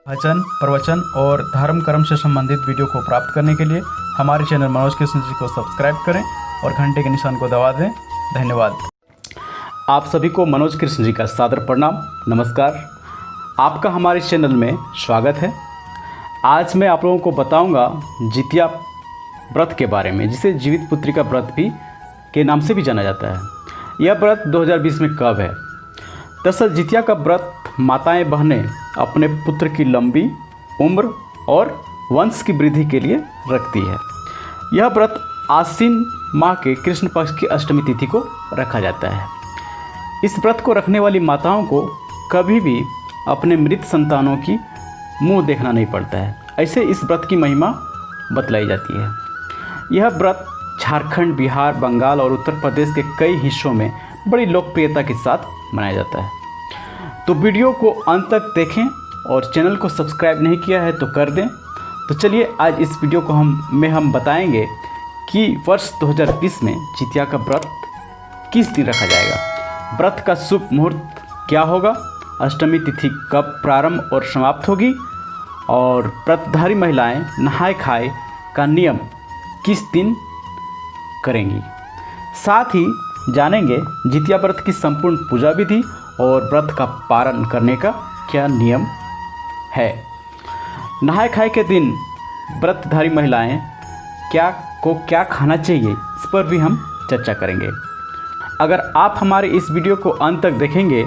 भजन, प्रवचन और धर्म कर्म से संबंधित वीडियो को प्राप्त करने के लिए हमारे चैनल मनोज कृष्ण जी को सब्सक्राइब करें और घंटे के निशान को दबा दें। धन्यवाद। आप सभी को मनोज कृष्ण जी का सादर प्रणाम, नमस्कार। आपका हमारे चैनल में स्वागत है। आज मैं आप लोगों को बताऊंगा जितिया व्रत के बारे में, जिसे जीवित पुत्री का व्रत भी के नाम से भी जाना जाता है। यह व्रत 2020 में कब है? दरअसल जितिया का व्रत माताएं बहनें अपने पुत्र की लंबी उम्र और वंश की वृद्धि के लिए रखती है। यह व्रत आश्विन माह के कृष्ण पक्ष की अष्टमी तिथि को रखा जाता है। इस व्रत को रखने वाली माताओं को कभी भी अपने मृत संतानों की मुंह देखना नहीं पड़ता है। ऐसे इस व्रत की महिमा बतलाई जाती है। यह व्रत झारखंड, बिहार, बंगाल और उत्तर प्रदेश के कई हिस्सों में बड़ी लोकप्रियता के साथ मनाया जाता है। तो वीडियो को अंत तक देखें और चैनल को सब्सक्राइब नहीं किया है तो कर दें। तो चलिए आज इस वीडियो को हम बताएंगे कि वर्ष 2020 में जितिया का व्रत किस दिन रखा जाएगा, व्रत का शुभ मुहूर्त क्या होगा, अष्टमी तिथि कब प्रारंभ और समाप्त होगी और व्रतधारी महिलाएं नहाय खाए का नियम किस दिन करेंगी। साथ ही जानेंगे जितिया व्रत की संपूर्ण पूजा विधि और व्रत का पालन करने का क्या नियम है। नहाय खाए के दिन व्रतधारी महिलाएं क्या खाना चाहिए, इस पर भी हम चर्चा करेंगे। अगर आप हमारे इस वीडियो को अंत तक देखेंगे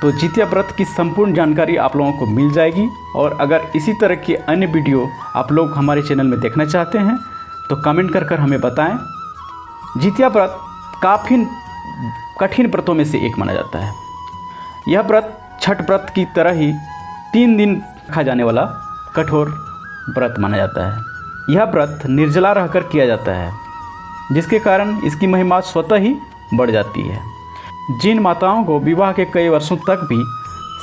तो जितिया व्रत की संपूर्ण जानकारी आप लोगों को मिल जाएगी। और अगर इसी तरह की अन्य वीडियो आप लोग हमारे चैनल में देखना चाहते हैं तो कमेंट कर हमें बताएं। जितिया व्रत काफ़ी कठिन व्रतों में से एक माना जाता है। यह व्रत छठ व्रत की तरह ही 3 दिन रखा जाने वाला कठोर व्रत माना जाता है। यह व्रत निर्जला रहकर किया जाता है, जिसके कारण इसकी महिमा स्वतः ही बढ़ जाती है। जिन माताओं को विवाह के कई वर्षों तक भी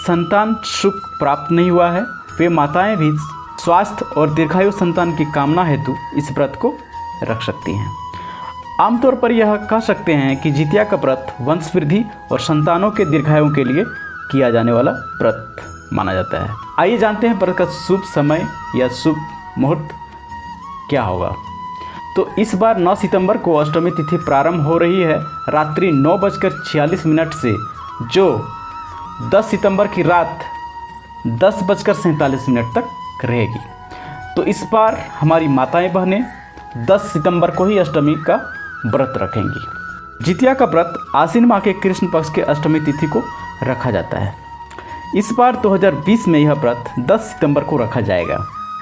संतान सुख प्राप्त नहीं हुआ है, वे माताएं भी स्वास्थ्य और दीर्घायु संतान की कामना हेतु इस व्रत को रख सकती हैं। आमतौर पर यह कह सकते हैं कि जितिया का व्रत वंश वृद्धि और संतानों के दीर्घायु के लिए किया जाने वाला व्रत माना जाता है। आइए जानते हैं व्रत का शुभ समय या शुभ मुहूर्त क्या होगा। तो इस बार 9 सितंबर को अष्टमी तिथि प्रारंभ हो रही है रात्रि 9:46 से, जो 10 सितंबर की रात 10:47 तक रहेगी। तो इस बार हमारी माताएं बहनें 10 सितंबर को ही अष्टमी का व्रत रखेंगी। जितिया का व्रत आश्विन माह के कृष्ण पक्ष के अष्टमी तिथि को रखा जाता है। इस बार 2020 में यह व्रत 10 सितंबर को रखा जाएगा।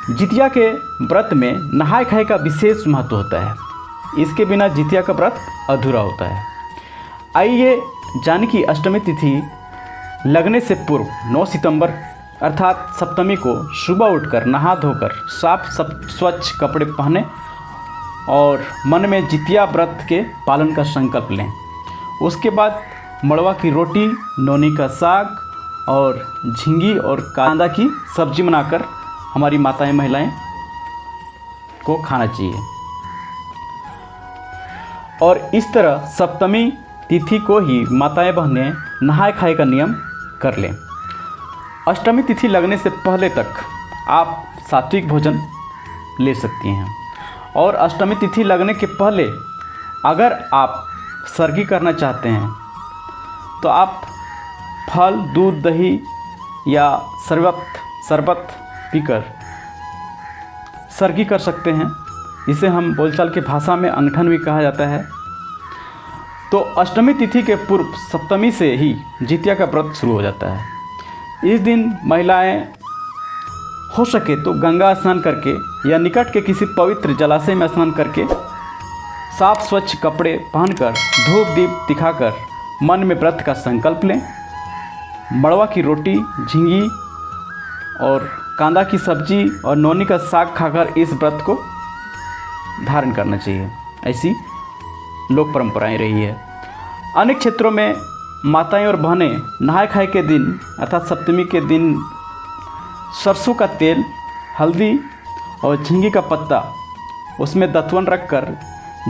जितिया के व्रत में नहाय खाए का विशेष महत्व होता है। इसके बिना जितिया का व्रत अधूरा होता है। आइए जाने की अष्टमी तिथि लगने से पूर्व 9 सितंबर अर्थात सप्तमी को सुबह उठकर नहा धोकर साफ स्वच्छ कपड़े पहने और मन में जितिया व्रत के पालन का संकल्प लें। उसके बाद मड़वा की रोटी, नौनी का साग और झींगी और कांदा की सब्जी बनाकर हमारी माताएं महिलाएं को खाना चाहिए। और इस तरह सप्तमी तिथि को ही माताएं बहनें नहाय खाए का नियम कर लें। अष्टमी तिथि लगने से पहले तक आप सात्विक भोजन ले सकती हैं। और अष्टमी तिथि लगने के पहले अगर आप सर्गी करना चाहते हैं तो आप फल, दूध, दही या शरबत पीकर सर्गी कर सकते हैं। इसे हम बोलचाल की भाषा में अंगठन भी कहा जाता है। तो अष्टमी तिथि के पूर्व सप्तमी से ही जितिया का व्रत शुरू हो जाता है। इस दिन महिलाएं हो सके तो गंगा स्नान करके या निकट के किसी पवित्र जलाशय में स्नान करके साफ स्वच्छ कपड़े पहनकर धूप दीप दिखाकर मन में व्रत का संकल्प लें। मड़वा की रोटी, झींगी और कांदा की सब्जी और नौनी का साग खाकर इस व्रत को धारण करना चाहिए। ऐसी लोक परंपराएं रही है। अनेक क्षेत्रों में माताएं और बहनें नहाय खाए के दिन अर्थात सप्तमी के दिन सरसों का तेल, हल्दी और झींगी का पत्ता उसमें दतवन रखकर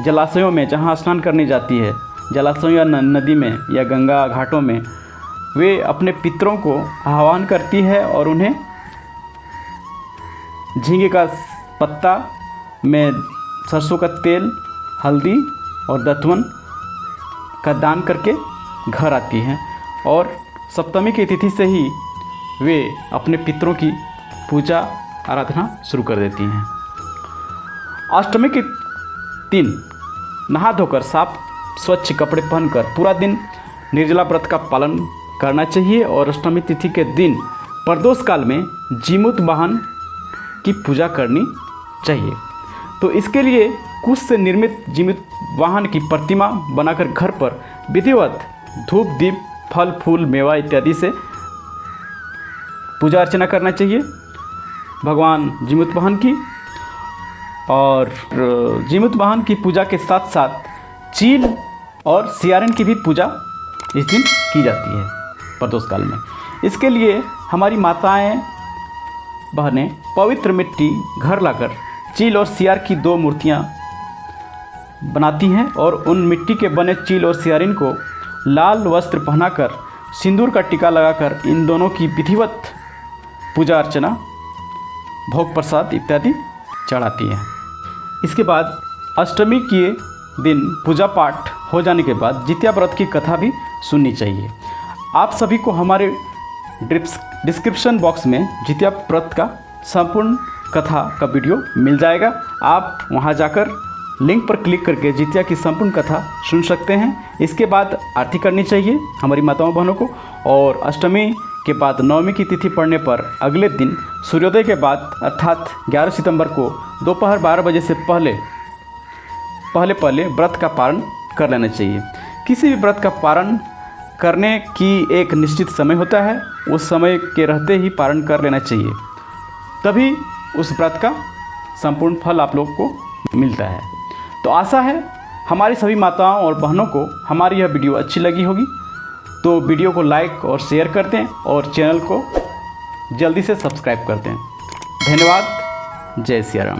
जलाशयों में जहाँ स्नान करने जाती है, जलाशयों या नदी में या गंगा घाटों में, वे अपने पितरों को आह्वान करती है और उन्हें झींगे का पत्ता में सरसों का तेल, हल्दी और दतवन का दान करके घर आती हैं और सप्तमी की तिथि से ही वे अपने पितरों की पूजा आराधना शुरू कर देती हैं। अष्टमी के दिन नहा धोकर साफ स्वच्छ कपड़े पहनकर पूरा दिन निर्जला व्रत का पालन करना चाहिए और अष्टमी तिथि के दिन प्रदोष काल में जीमूत वाहन की पूजा करनी चाहिए। तो इसके लिए कुश से निर्मित जीमूत वाहन की प्रतिमा बनाकर घर पर विधिवत धूप, दीप, फल, फूल, मेवा इत्यादि से पूजा अर्चना करना चाहिए भगवान जीमूत वाहन की। और जीमूत वाहन की पूजा के साथ साथ चील और सियारन की भी पूजा इस दिन की जाती है प्रदोष काल में। इसके लिए हमारी माताएं बहनें पवित्र मिट्टी घर लाकर चील और सियार की 2 मूर्तियां बनाती हैं और उन मिट्टी के बने चील और सियारिन को लाल वस्त्र पहनाकर सिंदूर का टीका लगाकर इन दोनों की विधिवत पूजा अर्चना, भोग प्रसाद इत्यादि चढ़ाती है। इसके बाद अष्टमी के दिन पूजा पाठ हो जाने के बाद जितिया व्रत की कथा भी सुननी चाहिए। आप सभी को हमारे डिस्क्रिप्शन बॉक्स में जितिया व्रत का संपूर्ण कथा का वीडियो मिल जाएगा। आप वहां जाकर लिंक पर क्लिक करके जितिया की संपूर्ण कथा सुन सकते हैं। इसके बाद आरती करनी चाहिए हमारी माताओं बहनों को और अष्टमी के बाद नवमी की तिथि पड़ने पर अगले दिन सूर्योदय के बाद अर्थात 11 सितंबर को दोपहर 12 बजे से पहले व्रत का पारण कर लेना चाहिए। किसी भी व्रत का पारण करने की एक निश्चित समय होता है, उस समय के रहते ही पारण कर लेना चाहिए, तभी उस व्रत का संपूर्ण फल आप लोग को मिलता है। तो आशा है हमारी सभी माताओं और बहनों को हमारी यह वीडियो अच्छी लगी होगी। तो वीडियो को लाइक और शेयर कर दें और चैनल को जल्दी से सब्सक्राइब कर दें। धन्यवाद। जय सिया राम।